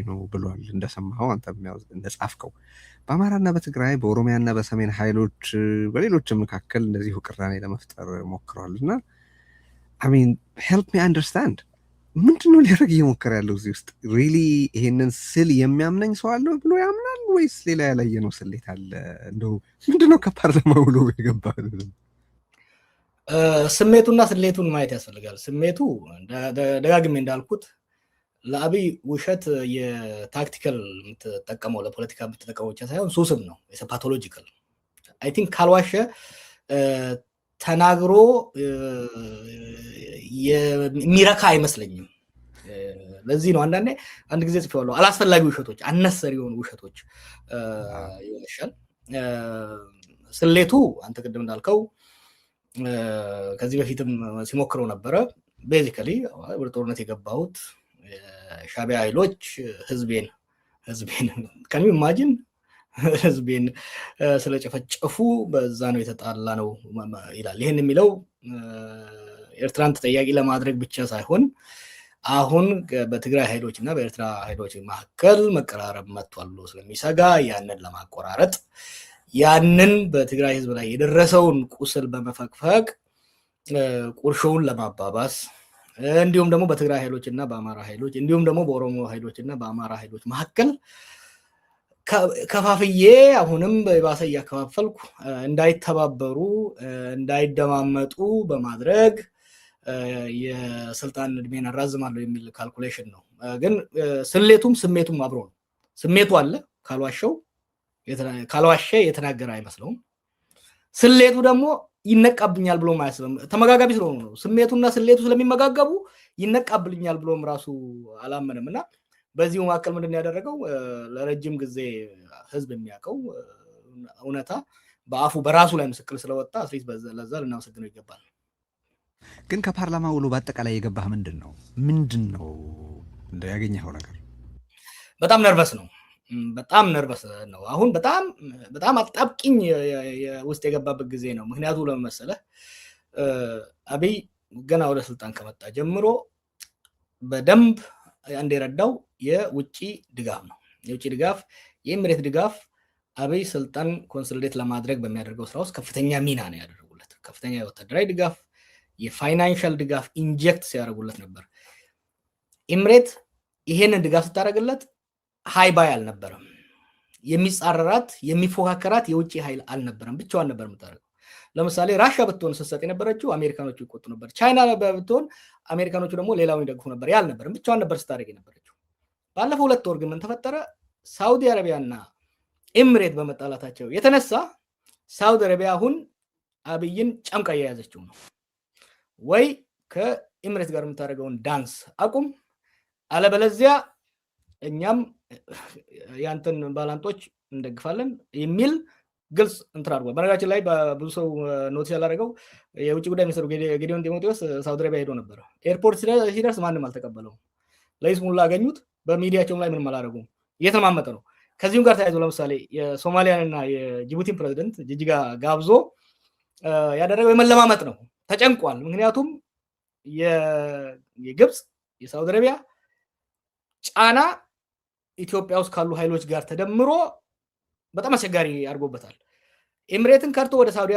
ነው ብሏል። እንደሰማኸው አንተ እንደጻፍከው በአማራና በትግራይ በኦሮሚያና በሰሜን ኃይሎች በሌሎችም መካከል እንደዚሁ ቅራኔ ለመፍጠር ሞክረዋል እና አሚን ሄልፕ ሚ አንደርስታንድ ምንድነው ሊያደርግ እየሞከረ ያለው እዚህ ውስጥ? ሪሊ ይሄንን ስል የሚያምነኝ ሰው አለው ብሎ ያምናል ወይስ ሌላ ያላየ ነው ስሌት አለ? እንደው ምንድነው ከፓርላማ ብሎ የገባ? ስሜቱና ስሌቱን ማየት ያስፈልጋል። ስሜቱ ደጋግሜ እንዳልኩት ለአብይ ውሸት የታክቲካል የምትጠቀመው ለፖለቲካ የምትጠቀመው ብቻ ሳይሆን ሱስም ነው። ፓቶሎጂካል አይ ቲንክ ካልዋሸ ተናግሮ የሚረካ አይመስለኝም። ለዚህ ነው አንድ ጊዜ ጽፌዋለሁ፣ አላስፈላጊ ውሸቶች፣ አነሰሪ የሆኑ ውሸቶች ይወሻል። ስሌቱ አንተ ቅድም እንዳልከው ከዚህ በፊትም ሲሞክረው ነበረ። ቤዚካሊ ወደ ጦርነት የገባሁት ሻዕቢያ ኃይሎች ህዝቤን ከኔ ኢማጂን ህዝቤን ስለጨፈጨፉ በዛ ነው የተጣላ ነው ይላል። ይሄን የሚለው ኤርትራን ተጠያቂ ለማድረግ ብቻ ሳይሆን አሁን በትግራይ ኃይሎች እና በኤርትራ ኃይሎች መካከል መቀራረብ መጥቷል ብሎ ስለሚሰጋ ያንን ለማቆራረጥ ያንን በትግራይ ህዝብ ላይ የደረሰውን ቁስል በመፈቅፈቅ ቁርሾውን ለማባባስ እንዲሁም ደግሞ በትግራይ ኃይሎች እና በአማራ ኃይሎች እንዲሁም ደግሞ በኦሮሞ ኃይሎች እና በአማራ ኃይሎች መካከል ከፋፍዬ አሁንም በባሰ እያከፋፈልኩ እንዳይተባበሩ እንዳይደማመጡ በማድረግ የስልጣን እድሜን አራዝማለሁ የሚል ካልኩሌሽን ነው። ግን ስሌቱም ስሜቱም አብሮ ነው። ስሜቱ አለ፣ ካልዋሸ የተናገረ አይመስለውም። ስሌቱ ደግሞ ይነቃብኛል ብሎም አያስብም። ተመጋጋቢ ስለሆኑ ነው። ስሜቱና ስሌቱ ስለሚመጋገቡ ይነቃብልኛል ብሎም ራሱ አላመንም እና በዚሁ መካከል ምንድን ያደረገው ለረጅም ጊዜ ህዝብ የሚያውቀው እውነታ በአፉ በራሱ ላይ ምስክር ስለወጣ አትሊስት ለዛ ልናመሰግነው ይገባል። ግን ከፓርላማ ውሎ በአጠቃላይ የገባህ ምንድን ነው ያገኘኸው ነገር? በጣም ነርቨስ ነው። አሁን በጣም አጣብቂኝ ውስጥ የገባበት ጊዜ ነው። ምክንያቱ ለምን መሰለህ? አብይ ገና ወደ ስልጣን ከመጣ ጀምሮ በደንብ እንደረዳው የውጪ ድጋፍ ነው። የውጪ ድጋፍ፣ የኤምሬት ድጋፍ አብይ ስልጣን ኮንሶሊዴት ለማድረግ በሚያደርገው ስራ ውስጥ ከፍተኛ ሚና ነው ያደረጉለት። ከፍተኛ የወታደራዊ ድጋፍ፣ የፋይናንሻል ድጋፍ ኢንጀክት ሲያደርጉለት ነበር። ኤምሬት ይሄንን ድጋፍ ስታደርግለት ሃይ ባይ አልነበረም። የሚጻረራት የሚፎካከራት የውጪ ኃይል አልነበረም። ብቻዋን ነበር የምታደርገው። ለምሳሌ ራሽያ ብትሆን ስትሰጥ የነበረችው አሜሪካኖቹ ይቆጡ ነበር። ቻይና ብትሆን አሜሪካኖቹ ደግሞ ሌላውን ይደግፉ ነበር። ያልነበረም ብቻዋን ነበር ስታደርግ የነበረችው። ባለፈው 2 ወር ግን ምን ተፈጠረ? ሳውዲ አረቢያና ኤምሬት በመጣላታቸው የተነሳ ሳውዲ አረቢያ አሁን አብይን ጨምቃ እየያዘችው ነው። ወይ ከኤምሬት ጋር የምታደርገውን ዳንስ አቁም፣ አለበለዚያ እኛም ያንተን ባላንጦች እንደግፋለን የሚል ግልጽ እንትን አድርጓል። በነገራችን ላይ በብዙ ሰው ኖቲስ ያላደረገው የውጭ ጉዳይ ሚኒስትሩ ጌዲዮን ጢሞቴዎስ ሳውዲ አረቢያ ሄዶ ነበረ። ኤርፖርት ሲደርስ ማንም አልተቀበለው። ለይስሙላ አገኙት። በሚዲያቸውም ላይ ምንም አላደረጉም። እየተማመጠ ነው። ከዚሁም ጋር ተያይዞ ለምሳሌ የሶማሊያንና የጅቡቲን ፕሬዚደንት ጅጅጋ ጋብዞ ያደረገው የመለማመጥ ነው። ተጨንቋል። ምክንያቱም የግብፅ የሳውዲ አረቢያ ጫና ኢትዮጵያ ውስጥ ካሉ ኃይሎች ጋር ተደምሮ በጣም አስቸጋሪ አድርጎበታል። ኤምሬትን ከርቶ ወደ ሳውዲ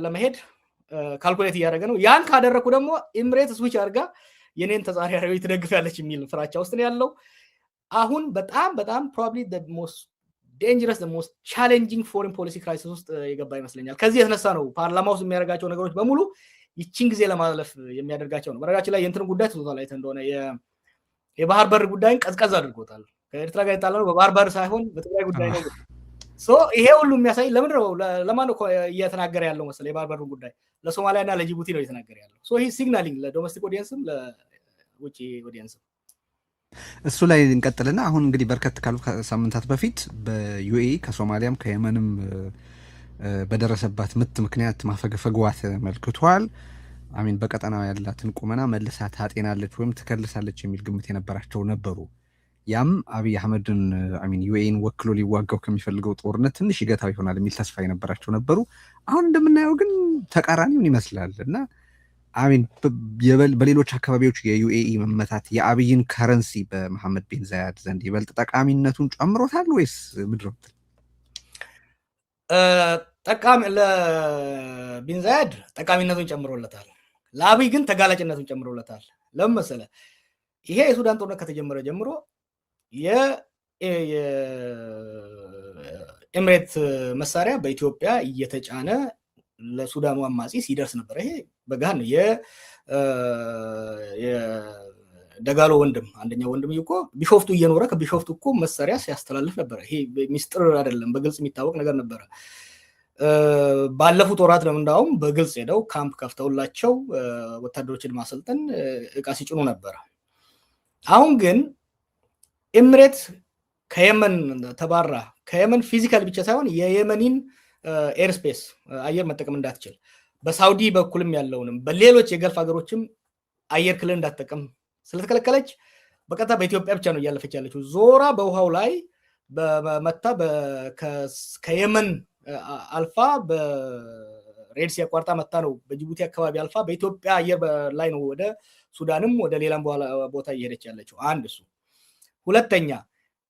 ለመሄድ ካልኩሌት እያደረገ ነው። ያን ካደረኩ ደግሞ ኤምሬት ስዊች አድርጋ የኔን ተጻራሪ ትደግፋለች የሚል ፍራቻ ውስጥ ነው ያለው። አሁን በጣም ፕሮባብሊ the most dangerous the most challenging foreign policy crisis ውስጥ የገባ ይመስለኛል። ከዚህ የተነሳ ነው ፓርላማ ውስጥ የሚያደርጋቸው ነገሮች በሙሉ ይቺን ጊዜ ለማለፍ የሚያደርጋቸው ነው። በረጋችን ላይ የእንትን ጉዳይ ትቶታል። አይተ እንደሆነ የባህር በር ጉዳይን ቀዝቀዝ አድርጎታል። ከኤርትራ ጋር የጣለው በባህር በር ሳይሆን በትግራይ ጉዳይ ነው። ይሄ ሁሉ የሚያሳይ ለማን እየተናገረ ያለው መሰለህ? የባህር በር ጉዳይ ለሶማሊያና ለጅቡቲ ነው እየተናገረ ያለው። ይሄ ሲግናሊንግ ለዶሜስቲክ ኦዲየንስም ለውጭ ኦዲየንስም። እሱ ላይ እንቀጥልና አሁን እንግዲህ በርከት ካሉ ሳምንታት በፊት በዩኤኢ ከሶማሊያም ከየመንም በደረሰባት ምት ምክንያት ማፈግፈግዋት መልክቷል። አሚን በቀጠናው ያላትን ቁመና መልሳ ታጤናለች ወይም ትከልሳለች የሚል ግምት የነበራቸው ነበሩ። ያም አብይ አህመድን አሚን ዩኤኢን ወክሎ ሊዋጋው ከሚፈልገው ጦርነት ትንሽ ይገታው ይሆናል የሚል ተስፋ የነበራቸው ነበሩ። አሁን እንደምናየው ግን ተቃራኒውን ይመስላል እና አሚን በሌሎች አካባቢዎች የዩኤኢ መመታት የአብይን ከረንሲ በመሐመድ ቢን ዛያድ ዘንድ ይበልጥ ጠቃሚነቱን ጨምሮታል ወይስ ምድር? ጠቃሚ ለቢን ዛያድ ጠቃሚነቱን ጨምሮለታል። ለአብይ ግን ተጋላጭነቱን ጨምሮለታል። ለምን መሰለህ? ይሄ የሱዳን ጦርነት ከተጀመረ ጀምሮ የኤምሬት መሳሪያ በኢትዮጵያ እየተጫነ ለሱዳኑ አማጺ ሲደርስ ነበር። ይሄ በጋን ነው። የደጋሎ ወንድም አንደኛው ወንድም እኮ ቢሾፍቱ እየኖረ ከቢሾፍቱ እኮ መሳሪያ ሲያስተላልፍ ነበር። ይሄ ሚስጥር አይደለም፣ በግልጽ የሚታወቅ ነገር ነበረ። ባለፉት ወራት ነው እንዳውም በግልጽ ሄደው ካምፕ ከፍተውላቸው ወታደሮችን ማሰልጠን እቃ ሲጭኑ ነበረ። አሁን ግን ኤምሬት ከየመን ተባራ፣ ከየመን ፊዚካል ብቻ ሳይሆን የየመኒን ኤርስፔስ አየር መጠቀም እንዳትችል በሳውዲ በኩልም ያለውንም በሌሎች የገልፍ ሀገሮችም አየር ክልል እንዳትጠቀም ስለተከለከለች በቀጥታ በኢትዮጵያ ብቻ ነው እያለፈች ያለችው። ዞራ በውሃው ላይ በመታ ከየመን አልፋ በሬድሲ አቋርጣ መታ ነው በጅቡቲ አካባቢ አልፋ በኢትዮጵያ አየር ላይ ነው ወደ ሱዳንም ወደ ሌላም ቦታ እየሄደች ያለችው። አንድ እሱ። ሁለተኛ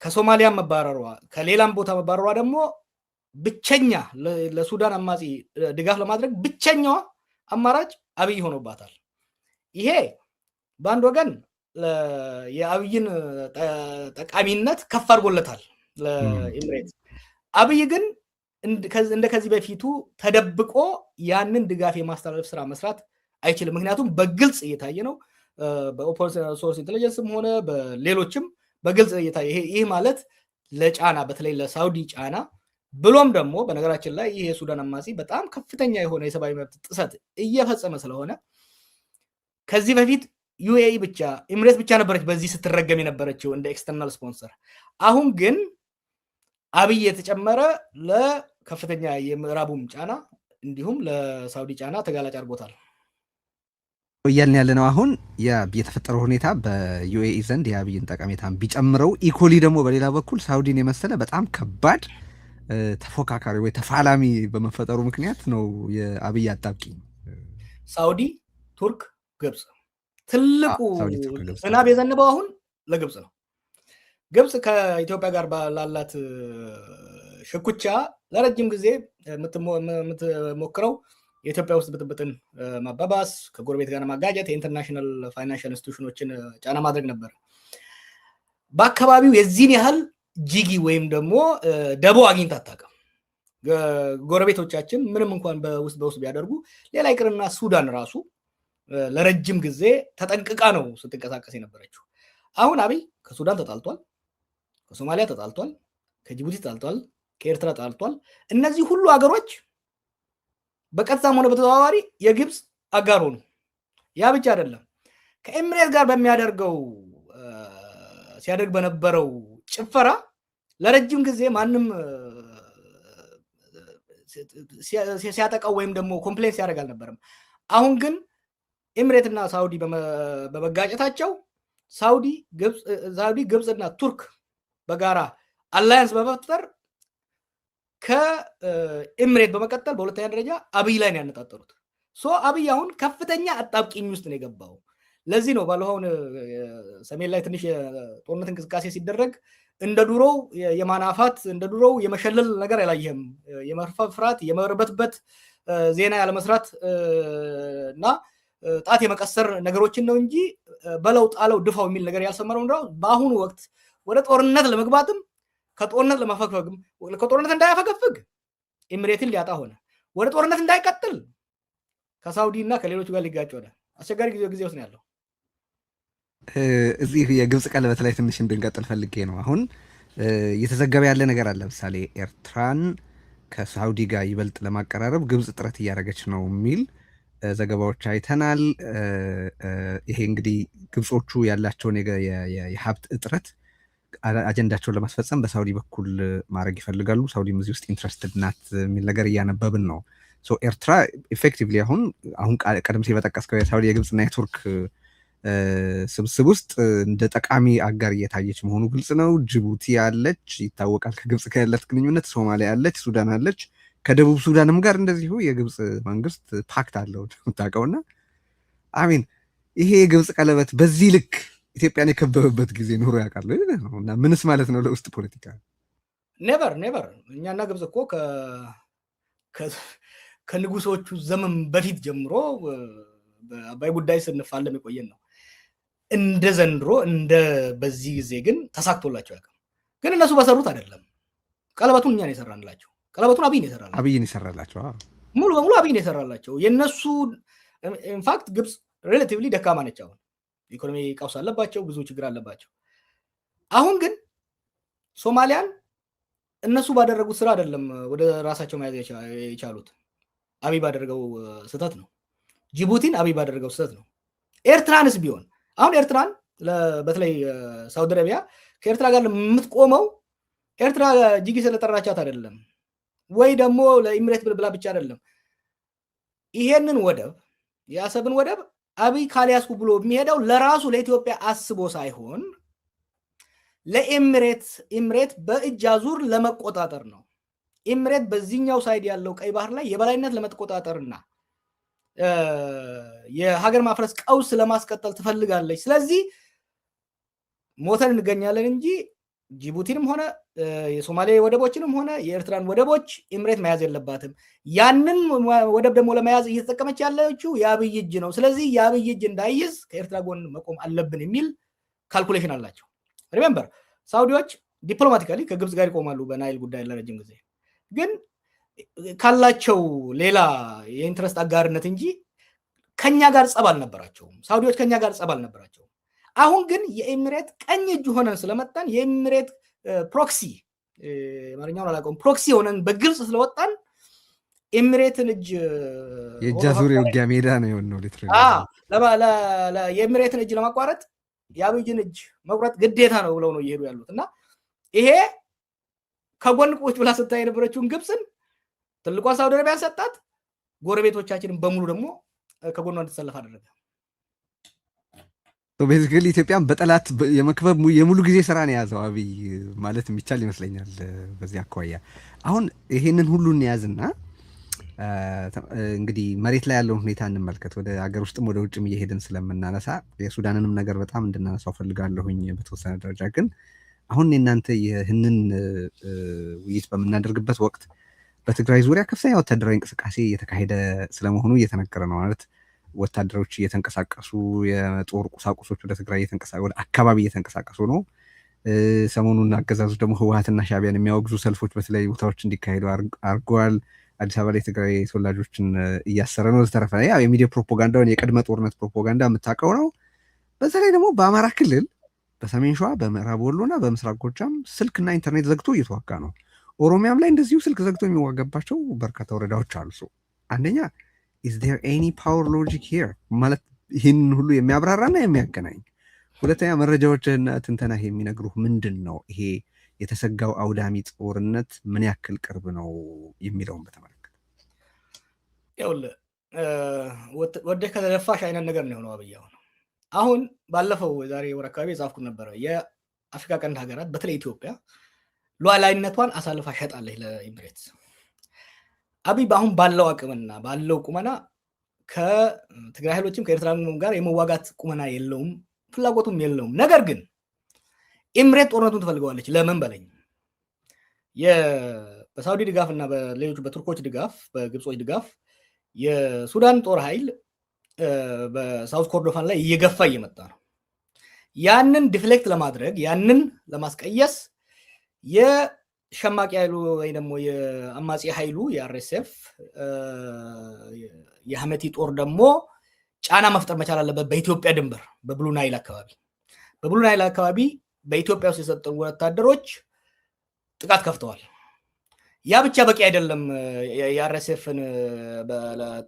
ከሶማሊያ መባረሯ ከሌላም ቦታ መባረሯ ደግሞ ብቸኛ ለሱዳን አማጺ ድጋፍ ለማድረግ ብቸኛዋ አማራጭ አብይ ሆኖባታል። ይሄ በአንድ ወገን የአብይን ጠቃሚነት ከፍ አድርጎለታል ለኤምሬት። አብይ ግን እንደ ከዚህ በፊቱ ተደብቆ ያንን ድጋፍ የማስተላለፍ ስራ መስራት አይችልም። ምክንያቱም በግልጽ እየታየ ነው። በኦፕን ሶርስ ኢንቴሊጀንስም ሆነ በሌሎችም በግልጽ እየታየ ይህ ማለት ለጫና በተለይ ለሳውዲ ጫና ብሎም ደግሞ በነገራችን ላይ ይህ የሱዳን አማጺ በጣም ከፍተኛ የሆነ የሰብአዊ መብት ጥሰት እየፈጸመ ስለሆነ ከዚህ በፊት ዩኤኢ ብቻ ኤምሬት ብቻ ነበረች በዚህ ስትረገም የነበረችው እንደ ኤክስተርናል ስፖንሰር። አሁን ግን አብይ የተጨመረ ለከፍተኛ የምዕራቡም ጫና እንዲሁም ለሳውዲ ጫና ተጋላጭ አድርጎታል። እያልን ያለ ነው። አሁን የተፈጠረው ሁኔታ በዩኤኢ ዘንድ የአብይን ጠቀሜታን ቢጨምረው ኢኮሊ ደግሞ በሌላ በኩል ሳውዲን የመሰለ በጣም ከባድ ተፎካካሪ ወይ ተፋላሚ በመፈጠሩ ምክንያት ነው የአብይ አጣብቂኝ። ሳውዲ፣ ቱርክ፣ ግብፅ ትልቁ ዝናብ የዘነበው አሁን ለግብፅ ነው። ግብፅ ከኢትዮጵያ ጋር ላላት ሽኩቻ ለረጅም ጊዜ የምትሞክረው የኢትዮጵያ ውስጥ ብጥብጥን ማባባስ፣ ከጎረቤት ጋር ማጋጨት፣ የኢንተርናሽናል ፋይናንሻል ኢንስቲትዩሽኖችን ጫና ማድረግ ነበር። በአካባቢው የዚህን ያህል ጂጊ ወይም ደግሞ ደቦ አግኝታ አታውቅም። ጎረቤቶቻችን ምንም እንኳን በውስጥ ቢያደርጉ ሌላ ይቅርና ሱዳን ራሱ ለረጅም ጊዜ ተጠንቅቃ ነው ስትንቀሳቀስ የነበረችው። አሁን አብይ ከሱዳን ተጣልቷል፣ ከሶማሊያ ተጣልቷል፣ ከጅቡቲ ተጣልቷል፣ ከኤርትራ ተጣልቷል። እነዚህ ሁሉ ሀገሮች በቀጥታም ሆነ በተዘዋዋሪ የግብፅ አጋር ሆኑ። ያ ብቻ አይደለም፣ ከኤምሬት ጋር በሚያደርገው ሲያደርግ በነበረው ጭፈራ ለረጅም ጊዜ ማንም ሲያጠቃው ወይም ደግሞ ኮምፕሌን ሲያደርግ አልነበረም። አሁን ግን ኤምሬት እና ሳውዲ በመጋጨታቸው ሳውዲ፣ ግብፅና ቱርክ በጋራ አላያንስ በመፍጠር ከኤምሬት በመቀጠል በሁለተኛ ደረጃ አብይ ላይ ነው ያነጣጠሩት። አብይ አሁን ከፍተኛ አጣብቂኝ ውስጥ ነው የገባው። ለዚህ ነው ባለፈው ሰሜን ላይ ትንሽ የጦርነት እንቅስቃሴ ሲደረግ እንደ ድሮው የማናፋት እንደ ድሮው የመሸለል ነገር አላየህም። የመፍራት የመርበትበት ዜና ያለመስራት እና ጣት የመቀሰር ነገሮችን ነው እንጂ በለው ጣለው ድፋው የሚል ነገር ያልሰመረው እንደው በአሁኑ ወቅት ወደ ጦርነት ለመግባትም ከጦርነት ለማፈግፈግም ከጦርነት እንዳያፈገፍግ ኤምሬትን ሊያጣ ሆነ። ወደ ጦርነት እንዳይቀጥል ከሳውዲ እና ከሌሎች ጋር ሊጋጭ ሆነ። አስቸጋሪ ጊዜ ውስጥ ነው ያለው። እዚህ የግብፅ ቀለበት ላይ ትንሽ እንድንቀጥል ፈልጌ ነው። አሁን እየተዘገበ ያለ ነገር አለ። ለምሳሌ ኤርትራን ከሳውዲ ጋር ይበልጥ ለማቀራረብ ግብፅ ጥረት እያደረገች ነው የሚል ዘገባዎች አይተናል። ይሄ እንግዲህ ግብጾቹ ያላቸውን የሀብት እጥረት አጀንዳቸውን ለማስፈጸም በሳውዲ በኩል ማድረግ ይፈልጋሉ። ሳውዲም እዚህ ውስጥ ኢንትረስትድ ናት የሚል ነገር እያነበብን ነው። ኤርትራ ኢፌክቲቭሊ አሁን ቀደም ሲል በጠቀስከው የሳውዲ የግብፅና የቱርክ ስብስብ ውስጥ እንደ ጠቃሚ አጋር እየታየች መሆኑ ግልጽ ነው። ጅቡቲ አለች፣ ይታወቃል ከግብፅ ጋር ያላት ግንኙነት። ሶማሊያ አለች፣ ሱዳን አለች። ከደቡብ ሱዳንም ጋር እንደዚሁ የግብፅ መንግስት ፓክት አለው የምታውቀውና አሚን ይሄ የግብፅ ቀለበት በዚህ ልክ ኢትዮጵያን የከበበበት ጊዜ ኑሮ ያውቃል እና ምንስ ማለት ነው ለውስጥ ፖለቲካ? ኔቨር እኛና ግብፅ እኮ ከንጉሶቹ ዘመን በፊት ጀምሮ በአባይ ጉዳይ ስንፋለም የቆየን ነው። እንደ ዘንድሮ እንደ በዚህ ጊዜ ግን ተሳክቶላቸው ያውቃል። ግን እነሱ በሰሩት አይደለም። ቀለበቱን እኛን የሰራንላቸው፣ ቀለበቱን አብይን የሰራላቸው ሙሉ በሙሉ አብይን የሰራላቸው። የነሱ ኢንፋክት ግብፅ ሬላቲቭሊ ደካማ ነች። አሁን ኢኮኖሚ ቀውስ አለባቸው፣ ብዙ ችግር አለባቸው። አሁን ግን ሶማሊያን እነሱ ባደረጉት ስራ አይደለም ወደ ራሳቸው መያዝ የቻሉት፣ አብይ ባደረገው ስህተት ነው። ጅቡቲን አብይ ባደረገው ስህተት ነው። ኤርትራንስ ቢሆን አሁን ኤርትራን በተለይ ሳውዲ አረቢያ ከኤርትራ ጋር የምትቆመው ኤርትራ ጅጊ ስለጠራቻት አይደለም፣ ወይ ደግሞ ለኢሚሬት ብላ ብቻ አይደለም። ይሄንን ወደብ የአሰብን ወደብ አብይ ካልያዝኩ ብሎ የሚሄደው ለራሱ ለኢትዮጵያ አስቦ ሳይሆን ለኢሚሬት በእጅ አዙር ለመቆጣጠር ነው። ኢሚሬት በዚህኛው ሳይድ ያለው ቀይ ባህር ላይ የበላይነት ለመቆጣጠርና የሀገር ማፍረስ ቀውስ ለማስቀጠል ትፈልጋለች። ስለዚህ ሞተን እንገኛለን እንጂ ጅቡቲንም ሆነ የሶማሌ ወደቦችንም ሆነ የኤርትራን ወደቦች ኢሚሬት መያዝ የለባትም። ያንን ወደብ ደግሞ ለመያዝ እየተጠቀመች ያለችው የአብይ እጅ ነው። ስለዚህ የአብይ እጅ እንዳይዝ ከኤርትራ ጎን መቆም አለብን የሚል ካልኩሌሽን አላቸው። ሪሜምበር ሳውዲዎች ዲፕሎማቲካሊ ከግብፅ ጋር ይቆማሉ በናይል ጉዳይ ለረጅም ጊዜ፣ ግን ካላቸው ሌላ የኢንትረስት አጋርነት እንጂ ከኛ ጋር ጸብ አልነበራቸውም። ሳውዲዎች ከኛ ጋር ጸብ አልነበራቸውም። አሁን ግን የኢሚሬት ቀኝ እጅ ሆነን ስለመጣን የኢሚሬት ፕሮክሲ ማርኛውን አላውቀውም ፕሮክሲ ሆነን በግልጽ ስለወጣን ኢሚሬትን እጅ የእጅ አዙር የውጊያ ሜዳ ነው የሆነው። የኢሚሬትን እጅ ለማቋረጥ የአብይን እጅ መቁረጥ ግዴታ ነው ብለው ነው እየሄዱ ያሉት። እና ይሄ ከጎን ቁጭ ብላ ስታይ የነበረችውን ግብፅን ትልቋን ሳውዲ አረቢያን ሰጣት። ጎረቤቶቻችንን በሙሉ ደግሞ ከጎኗ እንድትሰለፍ አደረገ። ቤዚካሊ ኢትዮጵያን በጠላት የመክበብ የሙሉ ጊዜ ስራ ነው የያዘው አብይ ማለት የሚቻል ይመስለኛል። በዚህ አኳያ አሁን ይሄንን ሁሉ እንያዝና እንግዲህ መሬት ላይ ያለውን ሁኔታ እንመልከት። ወደ ሀገር ውስጥም ወደ ውጭም እየሄድን ስለምናነሳ የሱዳንንም ነገር በጣም እንድናነሳው ፈልጋለሁኝ በተወሰነ ደረጃ። ግን አሁን እናንተ ይህንን ውይይት በምናደርግበት ወቅት በትግራይ ዙሪያ ከፍተኛ ወታደራዊ እንቅስቃሴ እየተካሄደ ስለመሆኑ እየተነገረ ነው። ማለት ወታደሮች እየተንቀሳቀሱ የጦር ቁሳቁሶች ወደ ትግራይ ወደ አካባቢ እየተንቀሳቀሱ ነው። ሰሞኑን አገዛዙ ደግሞ ህወሓትና ሻዕቢያን የሚያወግዙ ሰልፎች በተለያዩ ቦታዎች እንዲካሄዱ አድርገዋል። አዲስ አበባ ላይ ትግራይ ተወላጆችን እያሰረ ነው። በተረፈ ያው የሚዲያ ፕሮፓጋንዳውን የቅድመ ጦርነት ፕሮፓጋንዳ የምታውቀው ነው። በተለይ ደግሞ በአማራ ክልል በሰሜን ሸዋ፣ በምዕራብ ወሎና በምስራቅ ጎጃም ስልክና ኢንተርኔት ዘግቶ እየተዋጋ ነው። ኦሮሚያም ላይ እንደዚሁ ስልክ ዘግቶ የሚዋጋባቸው በርካታ ወረዳዎች አሉ። አንደኛ is there any power logic here ማለት ይህን ሁሉ የሚያብራራና የሚያገናኝ። ሁለተኛ መረጃዎችና ትንተና የሚነግሩህ ምንድን ነው? ይሄ የተሰጋው አውዳሚ ጦርነት ምን ያክል ቅርብ ነው የሚለውን በተመለከተ ይኸውልህ ወደ ከተደፋሽ አይነት ነገር ነው የሆነው አብይ። አሁን ባለፈው ዛሬ ወር አካባቢ የጻፍኩት ነበረ። የአፍሪካ ቀንድ ሀገራት በተለይ ኢትዮጵያ ሉዓላዊነቷን አሳልፋ ሸጣለች ለኢሚሬትስ። አብይ በአሁን ባለው አቅምና ባለው ቁመና ከትግራይ ኃይሎችም ከኤርትራ ጋር የመዋጋት ቁመና የለውም፣ ፍላጎቱም የለውም። ነገር ግን ኢሚሬት ጦርነቱን ትፈልገዋለች። ለምን በለኝ፣ በሳውዲ ድጋፍ እና በሌሎች በቱርኮች ድጋፍ፣ በግብጾች ድጋፍ የሱዳን ጦር ኃይል በሳውት ኮርዶፋን ላይ እየገፋ እየመጣ ነው። ያንን ዲፍሌክት ለማድረግ ያንን ለማስቀየስ የሸማቂ ኃይሉ ወይ ደግሞ የአማጺ ኃይሉ የአርኤስኤፍ የሐመቲ ጦር ደግሞ ጫና መፍጠር መቻል አለበት በኢትዮጵያ ድንበር በብሉ ናይል አካባቢ በኢትዮጵያ ውስጥ የሰጠሩ ወታደሮች ጥቃት ከፍተዋል። ያ ብቻ በቂ አይደለም። የአርኤስኤፍን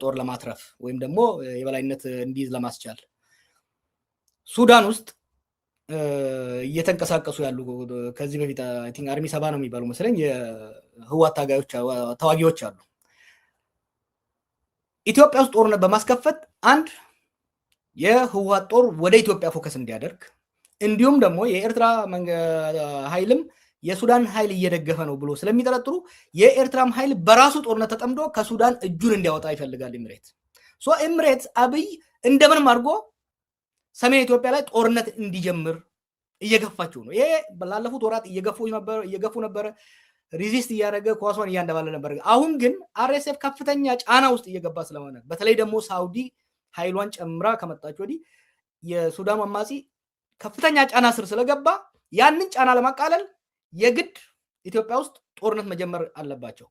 ጦር ለማትረፍ ወይም ደግሞ የበላይነት እንዲይዝ ለማስቻል ሱዳን ውስጥ እየተንቀሳቀሱ ያሉ ከዚህ በፊት አርሚ ሰባ ነው የሚባሉ መሰለኝ የህወሓት ተዋጊዎች አሉ። ኢትዮጵያ ውስጥ ጦርነት በማስከፈት አንድ የህወሓት ጦር ወደ ኢትዮጵያ ፎከስ እንዲያደርግ እንዲሁም ደግሞ የኤርትራ ኃይልም የሱዳን ኃይል እየደገፈ ነው ብሎ ስለሚጠረጥሩ የኤርትራም ኃይል በራሱ ጦርነት ተጠምዶ ከሱዳን እጁን እንዲያወጣ ይፈልጋል ኢሚሬት። ኢሚሬት አብይ እንደምንም አድርጎ ሰሜን ኢትዮጵያ ላይ ጦርነት እንዲጀምር እየገፋችው ነው። ይሄ ባላለፉት ወራት እየገፉ ነበረ፣ ሪዚስት እያደረገ ኳሷን እያንደባለ ነበር። አሁን ግን አርኤስኤፍ ከፍተኛ ጫና ውስጥ እየገባ ስለሆነ በተለይ ደግሞ ሳውዲ ኃይሏን ጨምራ ከመጣች ወዲህ የሱዳን አማጺ ከፍተኛ ጫና ስር ስለገባ ያንን ጫና ለማቃለል የግድ ኢትዮጵያ ውስጥ ጦርነት መጀመር አለባቸው።